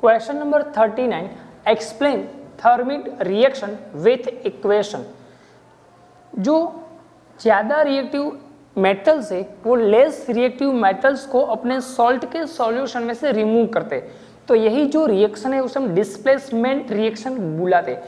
Question number 39, explain thermite reaction with equation. जो ज़्यादा reactive metals है वो लेस रिएक्टिव मेटल्स को अपने सॉल्ट के सॉल्यूशन में से रिमूव करते, तो यही जो रिएक्शन है उसे हम डिस्प्लेसमेंट रिएक्शन बुलाते।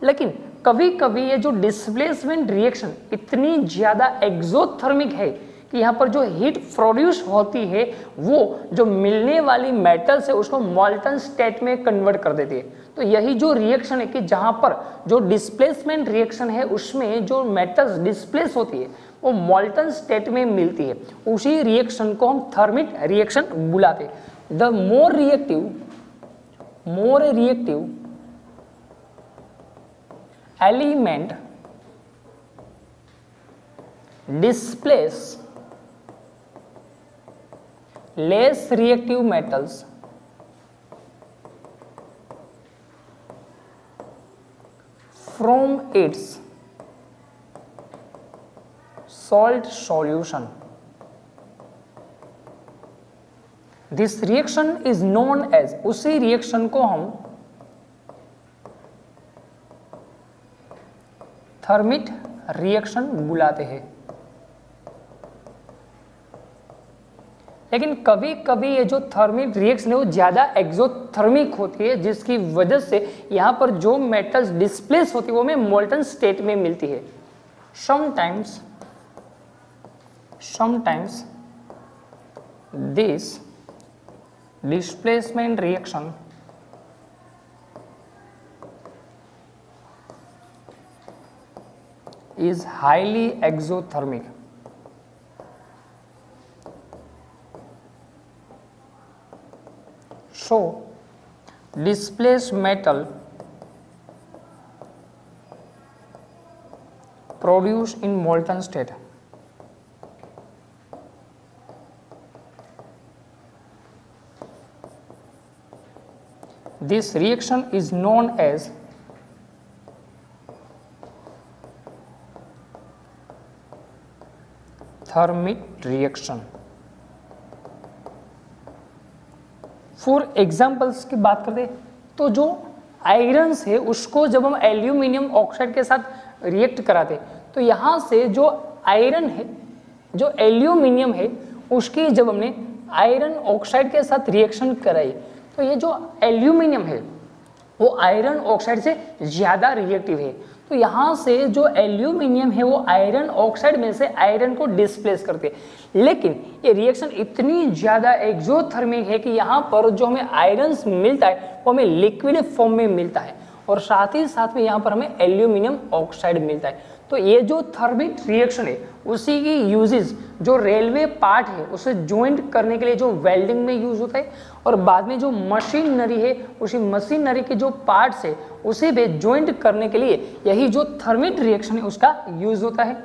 लेकिन कभी कभी ये जो डिस्प्लेसमेंट रिएक्शन इतनी ज़्यादा एक्सोथर्मिक है कि यहाँ पर जो हीट प्रोड्यूस होती है वो जो मिलने वाली मेटल्स है उसको मॉल्टन स्टेट में कन्वर्ट कर देती है। तो यही जो रिएक्शन है कि जहाँ पर जो डिस्प्लेसमेंट रिएक्शन है उसमें जो मेटल्स डिस्प्लेस होती है वो मॉल्टन स्टेट में मिलती है, उसी रिएक्शन को हम थर्मिट रिएक्शन बुलाते हैं। The more reactive element displace less reactive metals from its salt solution. This reaction is known as, उसी रिएक्शन को हम थर्मिट रिएक्शन बुलाते हैं। लेकिन कभी कभी ये जो थर्मिट रिएक्शन है वो ज़्यादा एक्सोथर्मिक होती है, जिसकी वजह से यहाँ पर जो मेटल्स डिस्प्लेस होती है वो हमें मोल्टन स्टेट में मिलती है। Sometimes this displacement reaction is highly exothermic. So, displaced metal produced in molten state. This reaction is known as thermite reaction. For examples की बात करते तो जो आयरन्स है उसको जब हम एल्यूमिनियम ऑक्साइड के साथ रिएक्ट कराते तो यहाँ से जो आयरन है, जो एल्यूमिनियम है, उसकी जब हमने आयरन ऑक्साइड के साथ रिएक्शन कराई तो ये जो एल्यूमिनियम है वो आयरन ऑक्साइड से ज़्यादा रिएक्टिव है। तो यहाँ से जो एल्यूमिनियम है वो आयरन ऑक्साइड में से आयरन को डिस्प्लेस करते हैं। लेकिन ये रिएक्शन इतनी ज़्यादा एक्सोथर्मिक है कि यहाँ पर जो हमें आयरन मिलता है वो हमें लिक्विड फॉर्म में मिलता है और साथ ही साथ में यहाँ पर हमें एल्यूमिनियम ऑक्साइड मिलता है। तो ये जो थर्मिट रिएक्शन है उसी की यूजेस जो रेलवे पार्ट है उसे ज्वाइंट करने के लिए जो वेल्डिंग में यूज होता है, और बाद में जो मशीनरी है उसी मशीनरी के जो पार्ट्स है उसे भी ज्वाइंट करने के लिए यही जो थर्मिट रिएक्शन है उसका यूज होता है।